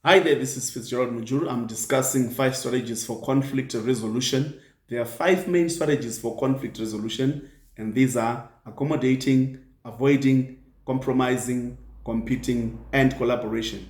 Hi there, this is Fitzgerald Mujuru. I'm discussing 5 strategies for conflict resolution. There are 5 main strategies for conflict resolution, and these are accommodating, avoiding, compromising, competing, and collaboration.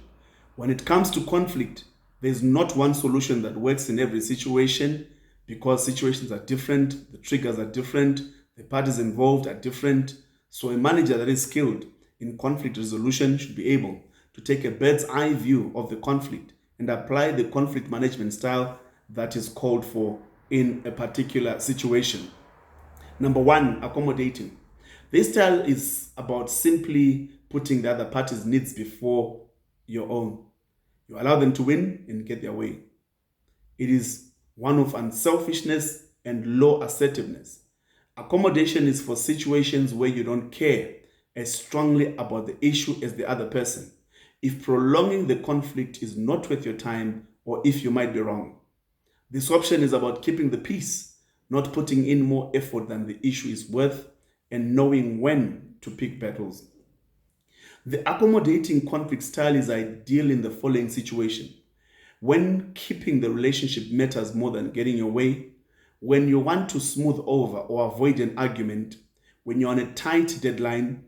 When it comes to conflict, there's not one solution that works in every situation because situations are different, the triggers are different, the parties involved are different. So, a manager that is skilled in conflict resolution should be able to take a bird's eye view of the conflict and apply the conflict management style that is called for in a particular situation. Number one, accommodating. This style is about simply putting the other party's needs before your own. You allow them to win and get their way. It is one of unselfishness and low assertiveness. Accommodation is for situations where you don't care as strongly about the issue as the other person. If prolonging the conflict is not worth your time or if you might be wrong. This option is about keeping the peace, not putting in more effort than the issue is worth, and knowing when to pick battles. The accommodating conflict style is ideal in the following situation: when keeping the relationship matters more than getting your way, when you want to smooth over or avoid an argument, when you're on a tight deadline.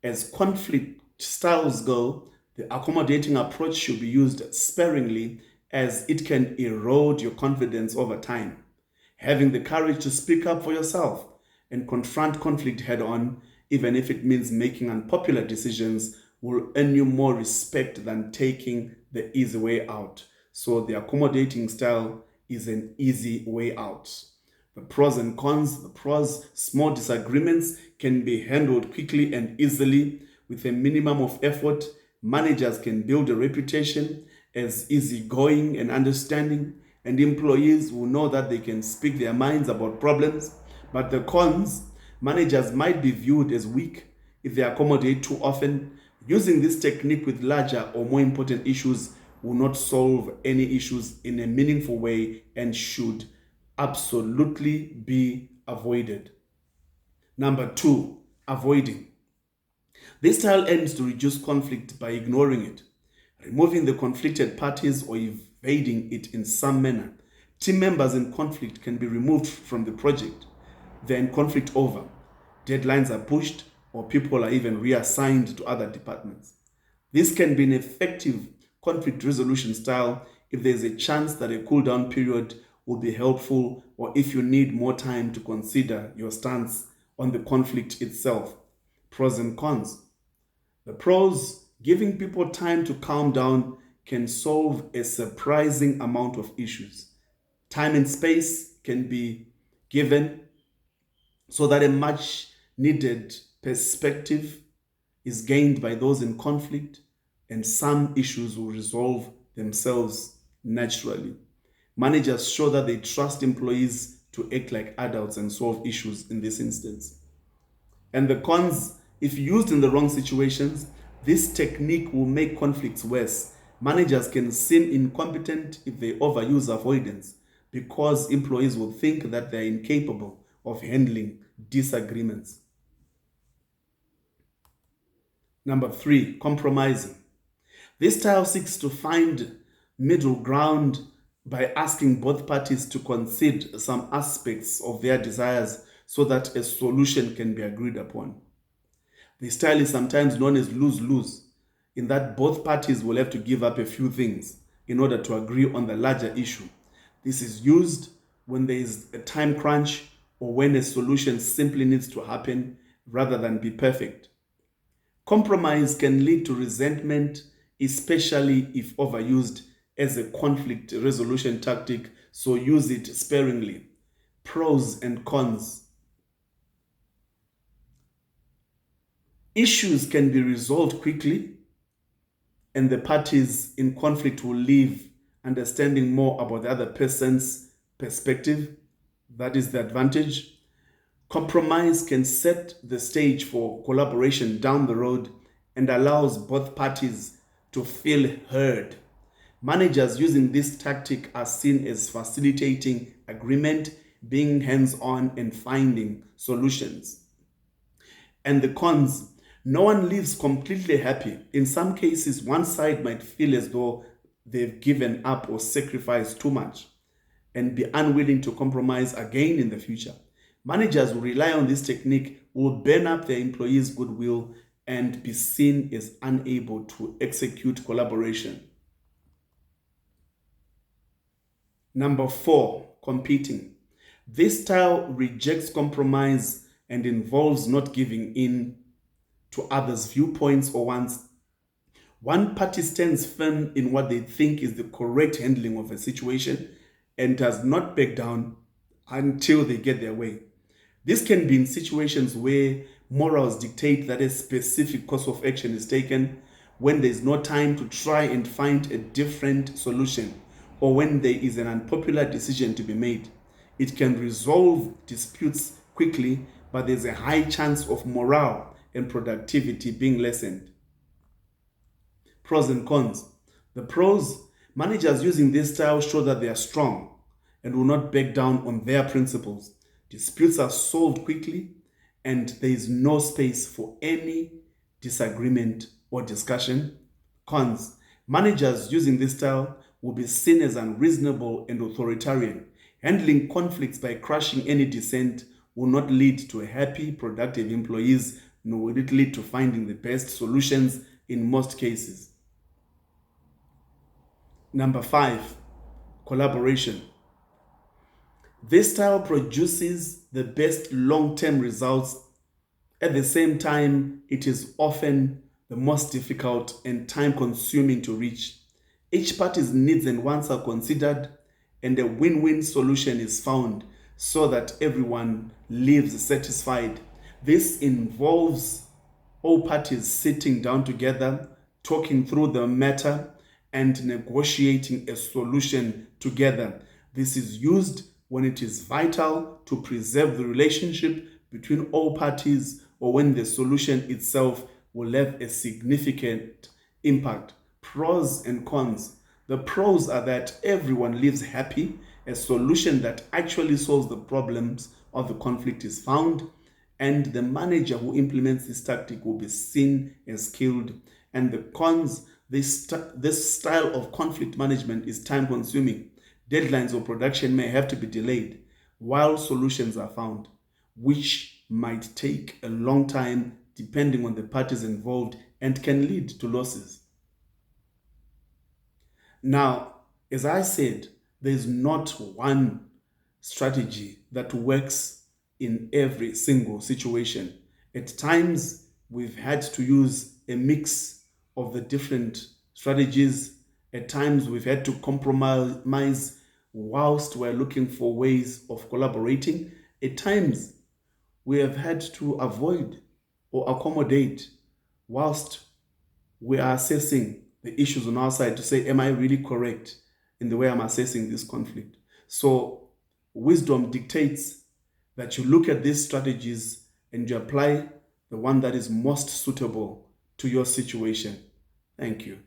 As conflict styles go, the accommodating approach should be used sparingly as it can erode your confidence over time. Having the courage to speak up for yourself and confront conflict head on, even if it means making unpopular decisions, will earn you more respect than taking the easy way out. So, the accommodating style is an easy way out. The pros and cons: the pros, small disagreements can be handled quickly and easily with a minimum of effort. Managers can build a reputation as easygoing and understanding, and employees will know that they can speak their minds about problems. But the cons: managers might be viewed as weak if they accommodate too often. Using this technique with larger or more important issues will not solve any issues in a meaningful way and should absolutely be avoided. Number two, avoiding. This style aims to reduce conflict by ignoring it, removing the conflicted parties, or evading it in some manner. Team members in conflict can be removed from the project. They're in conflict over. Deadlines are pushed, or people are even reassigned to other departments. This can be an effective conflict resolution style if there's a chance that a cool down period would be helpful, or if you need more time to consider your stance on the conflict itself. Pros and cons. The pros: giving people time to calm down can solve a surprising amount of issues. Time and space can be given so that a much needed perspective is gained by those in conflict, and some issues will resolve themselves naturally. Managers show that they trust employees to act like adults and solve issues in this instance. And the cons: if used in the wrong situations, this technique will make conflicts worse. Managers can seem incompetent if they overuse avoidance because employees will think that they're incapable of handling disagreements. Number three, compromising. This style seeks to find middle ground by asking both parties to concede some aspects of their desires so that a solution can be agreed upon. The style is sometimes known as lose-lose, in that both parties will have to give up a few things in order to agree on the larger issue. This is used when there is a time crunch or when a solution simply needs to happen rather than be perfect. Compromise can lead to resentment, especially if overused as a conflict resolution tactic, so use it sparingly. Pros and cons. Issues can be resolved quickly, and the parties in conflict will leave understanding more about the other person's perspective. That is the advantage. Compromise can set the stage for collaboration down the road and allows both parties to feel heard. Managers using this tactic are seen as facilitating agreement, being hands on, and finding solutions. And the cons: no one lives completely happy. In some cases, one side might feel as though they've given up or sacrificed too much and be unwilling to compromise again in the future. Managers who rely on this technique will burn up their employees' goodwill and be seen as unable to execute collaboration. Number 4, competing. This style rejects compromise and involves not giving in to others' viewpoints or wants. One party stands firm in what they think is the correct handling of a situation and does not back down until they get their way. This can be in situations where morals dictate that a specific course of action is taken, when there is no time to try and find a different solution, or when there is an unpopular decision to be made. It can resolve disputes quickly, but there's a high chance of morale and productivity being lessened. Pros and cons. The pros: managers using this style show that they are strong and will not back down on their principles. Disputes are solved quickly, and there is no space for any disagreement or discussion. Cons: managers using this style will be seen as unreasonable and authoritarian. Handling conflicts by crushing any dissent will not lead to happy, productive employees, nor will it lead to finding the best solutions in most cases. Number 5, collaboration. This style produces the best long-term results. At the same time, it is often the most difficult and time-consuming to reach. Each party's needs and wants are considered, and a win-win solution is found so that everyone lives satisfied. This involves all parties sitting down together, talking through the matter, and negotiating a solution together. This is used when it is vital to preserve the relationship between all parties, or when the solution itself will have a significant impact. Pros and cons. The pros are that everyone lives happy, a solution that actually solves the problems of the conflict is found, and the manager who implements this tactic will be seen as skilled. And the cons: this style of conflict management is time consuming. Deadlines or production may have to be delayed while solutions are found, which might take a long time depending on the parties involved and can lead to losses. Now, as I said, there is not one strategy that works in every single situation. At times, we've had to use a mix of the different strategies. At times, we've had to compromise whilst we're looking for ways of collaborating. At times, we have had to avoid or accommodate whilst we are assessing the issues on our side to say, am I really correct in the way I'm assessing this conflict? So wisdom dictates that you look at these strategies and you apply the one that is most suitable to your situation. Thank you.